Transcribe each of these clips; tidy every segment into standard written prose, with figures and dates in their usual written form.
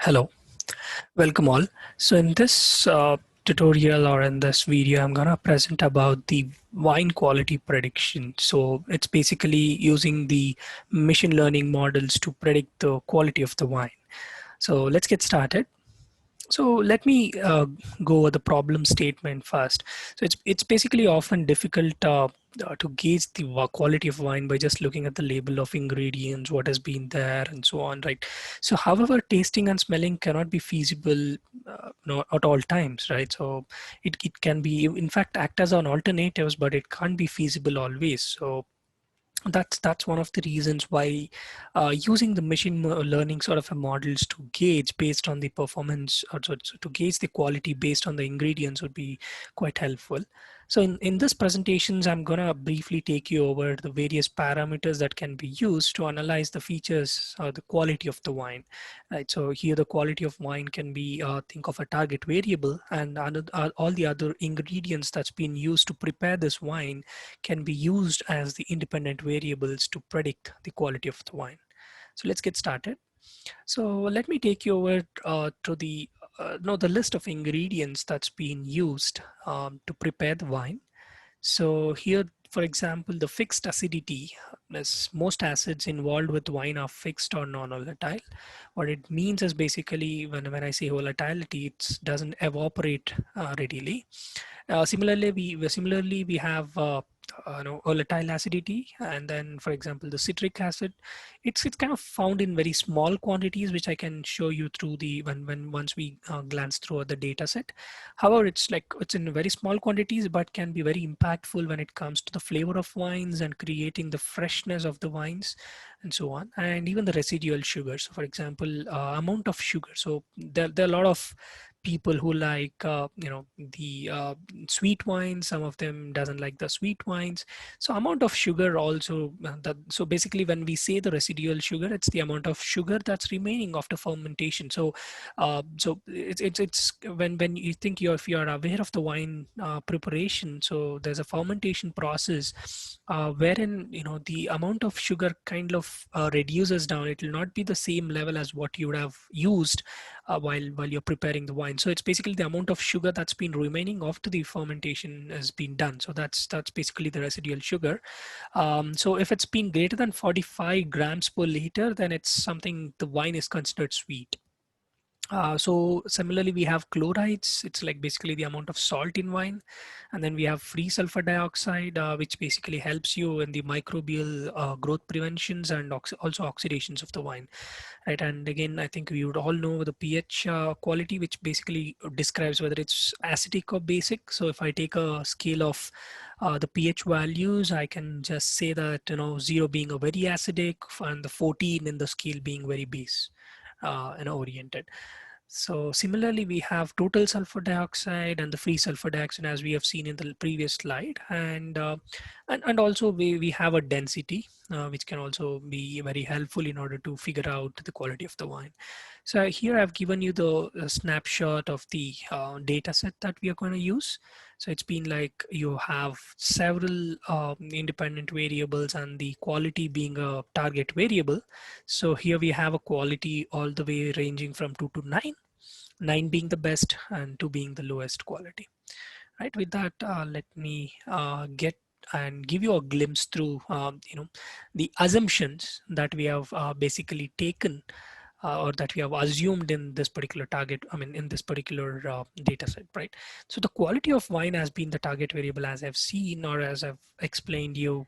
Hello, welcome all. So in this tutorial or in this video, I'm gonna present about the wine quality prediction. So it's basically using the machine learning models to predict the quality of the wine. So let's get started. So let me go over the problem statement first. So it's basically often difficult to gauge the quality of wine by just looking at the label of ingredients, what has been there, and so on, right? So, however, tasting and smelling cannot be feasible at all times, right? So it can be, in fact, act as an alternatives, but it can't be feasible always. So that's one of the reasons why using the machine learning sort of a models to gauge based on the performance or so to gauge the quality based on the ingredients would be quite helpful. So in this presentations, I'm going to briefly take you over the various parameters that can be used to analyze the features or the quality of the wine, right? So here the quality of wine can be think of a target variable, and all the other ingredients that's been used to prepare this wine can be used as the independent variables to predict the quality of the wine. So let's get started. So let me take you over to the the list of ingredients that's been used to prepare the wine. So here, for example, the fixed acidity is most acids involved with wine are fixed or non-volatile. What it means is basically when I say volatility, it doesn't evaporate readily. Similarly we have volatile acidity, and then for example the citric acid, it's kind of found in very small quantities, which I can show you through the when once we glance through the data set. However, it's in very small quantities, but can be very impactful when it comes to the flavor of wines and creating the freshness of the wines and so on, and even the residual sugar. So for example, amount of sugar. So there are a lot of people who like the sweet wines. Some of them doesn't like the sweet wines. So amount of sugar also so basically when we say the residual sugar, it's the amount of sugar that's remaining after fermentation. So it's when you think if you are aware of the wine preparation, so there's a fermentation process wherein the amount of sugar kind of reduces down. It will not be the same level as what you would have used while you're preparing the wine. So it's basically the amount of sugar that's been remaining after the fermentation has been done. So that's basically the residual sugar. So if it's been greater than 45 grams per liter, then it's something the wine is considered sweet. So similarly, we have chlorides. It's like basically the amount of salt in wine. And then we have free sulfur dioxide, which basically helps you in the microbial growth preventions and also oxidations of the wine, right? And again, I think we would all know the pH quality, which basically describes whether it's acidic or basic. So if I take a scale of the pH values, I can just say that, 0 being a very acidic and the 14 in the scale being very base oriented. So similarly, we have total sulfur dioxide and the free sulfur dioxide, as we have seen in the previous slide, and also we have a density, which can also be very helpful in order to figure out the quality of the wine. So here I've given you the snapshot of the data set that we are going to use. So it's been like you have several independent variables and the quality being a target variable. So here we have a quality all the way ranging from 2 to 9, 9 being the best and 2 being the lowest quality. Right, with that, let me get and give you a glimpse through the assumptions that we have basically taken or that we have assumed in this particular target, in this particular data set, right? So the quality of wine has been the target variable, as I've seen or as I've explained you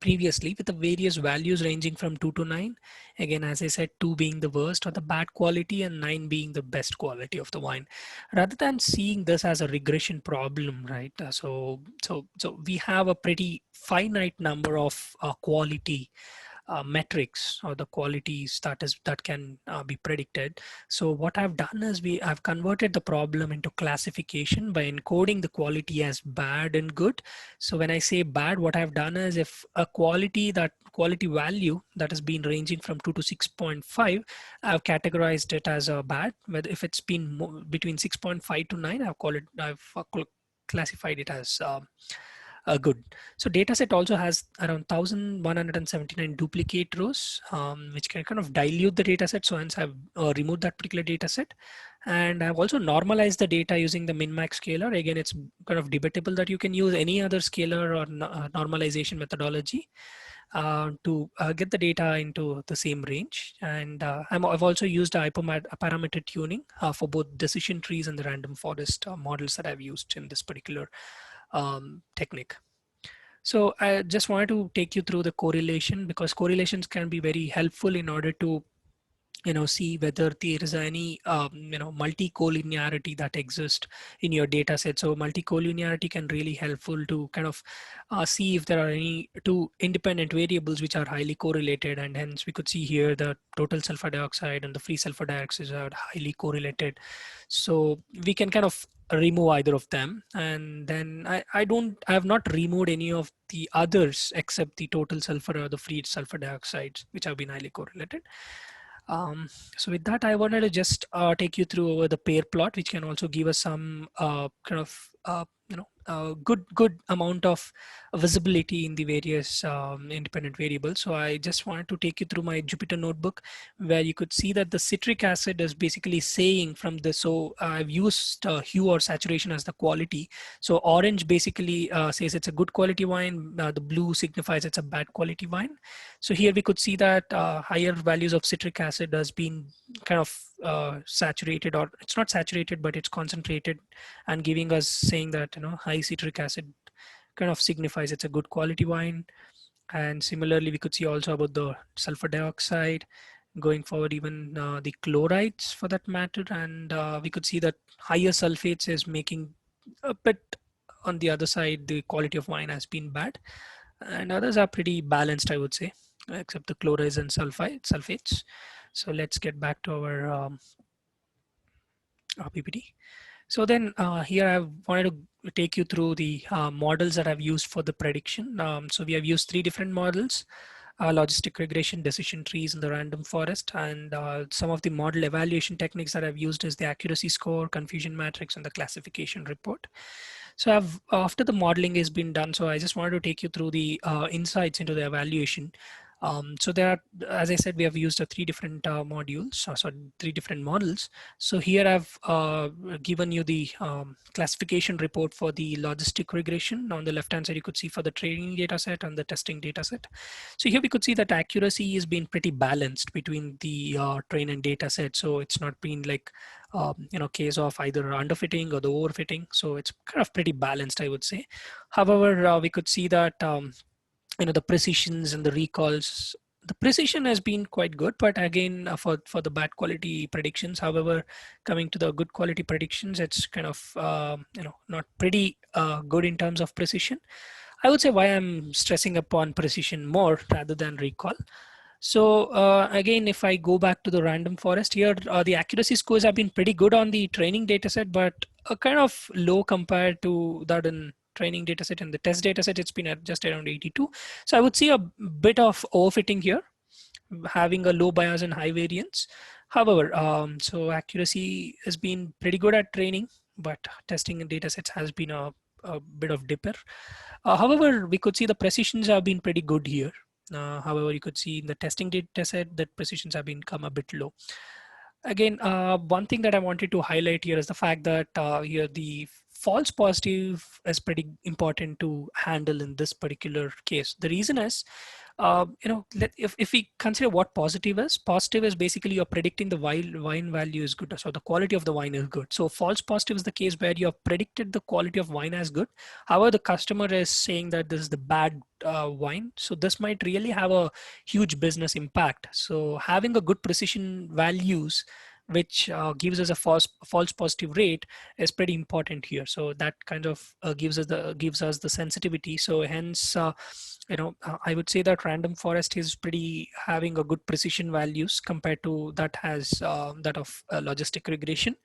previously, with the various values ranging from 2 to 9. Again, as I said, 2 being the worst or the bad quality and 9 being the best quality of the wine. Rather than seeing this as a regression problem, right? So we have a pretty finite number of quality metrics or the qualities that can be predicted. So what I've done is I've converted the problem into classification by encoding the quality as bad and good. So when I say bad, what I've done is if a quality value that has been ranging from 2 to 6.5, I've categorized it as a bad. But if it's been between 6.5 to 9, I've classified it as good. So dataset also has around 1,179 duplicate rows, which can kind of dilute the dataset. So hence I've removed that particular dataset. And I've also normalized the data using the min-max scaler. Again, it's kind of debatable that you can use any other scaler or normalization methodology to get the data into the same range. And I've also used a hyperparameter tuning for both decision trees and the random forest models that I've used in this particular technique. So I just wanted to take you through the correlation, because correlations can be very helpful in order to see whether there is any multi-collinearity that exists in your data set. So multi-collinearity can really helpful to kind of see if there are any two independent variables which are highly correlated, and hence we could see here the total sulfur dioxide and the free sulfur dioxide are highly correlated. So we can kind of remove either of them, and then I have not removed any of the others except the total sulfur or the free sulfur dioxides, which have been highly correlated. So with that, I wanted to just take you through over the pair plot, which can also give us some kind of good amount of visibility in the various independent variables. So I just wanted to take you through my Jupyter notebook, where you could see that the citric acid is basically saying from the, so I've used hue or saturation as the quality. So orange basically says it's a good quality wine. The blue signifies it's a bad quality wine. So here we could see that higher values of citric acid has been kind of saturated, or it's not saturated, but it's concentrated, and giving us saying that high citric acid kind of signifies it's a good quality wine. And similarly, we could see also about the sulfur dioxide going forward, even the chlorides for that matter. And we could see that higher sulfates is making a bit on the other side, the quality of wine has been bad, and others are pretty balanced, I would say, except the chlorides and sulfates. So let's get back to our PPT. So then here I wanted to take you through the models that I've used for the prediction. So we have used 3 different models: logistic regression, decision trees, and the random forest. And some of the model evaluation techniques that I've used is the accuracy score, confusion matrix, and the classification report. So after the modeling has been done, so I just wanted to take you through the insights into the evaluation. So there are, as I said, we have used 3 different modules, sorry, 3 different models. So here I've given you the classification report for the logistic regression. On the left-hand side, you could see for the training data set and the testing data set. So here we could see that accuracy has been pretty balanced between the train and data set. So it's not been like, case of either underfitting or the overfitting. So it's kind of pretty balanced, I would say. However, we could see that the precisions and the recalls, the precision has been quite good, but again for the bad quality predictions. However, coming to the good quality predictions, it's kind of not pretty good in terms of precision. I would say why I'm stressing upon precision more rather than recall. So again, if I go back to the random forest here, the accuracy scores have been pretty good on the training dataset, but kind of low compared to that in training dataset. And the test dataset, it's been at just around 82. So I would see a bit of overfitting here, having a low bias and high variance. However, so accuracy has been pretty good at training, but testing in datasets has been a bit of dipper. However, we could see the precisions have been pretty good here. However, you could see in the testing data set that precisions have been come a bit low. Again, one thing that I wanted to highlight here is the fact that here the false positive is pretty important to handle in this particular case. The reason is, if we consider what positive is basically you're predicting the wine value is good, so the quality of the wine is good. So false positive is the case where you have predicted the quality of wine as good. However, the customer is saying that this is the bad wine. So this might really have a huge business impact. So having a good precision values, which gives us a false positive rate, is pretty important here. So that kind of gives us the sensitivity. So hence, I would say that random forest is pretty having a good precision values compared to that has that of logistic regression.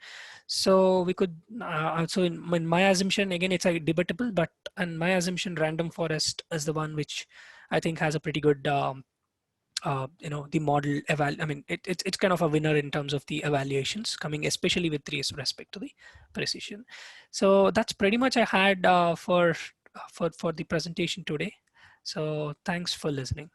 So we could also in my assumption, again, it's a debatable, but in my assumption, random forest is the one which I think has a pretty good the model I mean, it's kind of a winner in terms of the evaluations coming, especially with respect to the precision. So that's pretty much I had for for the presentation today. So thanks for listening.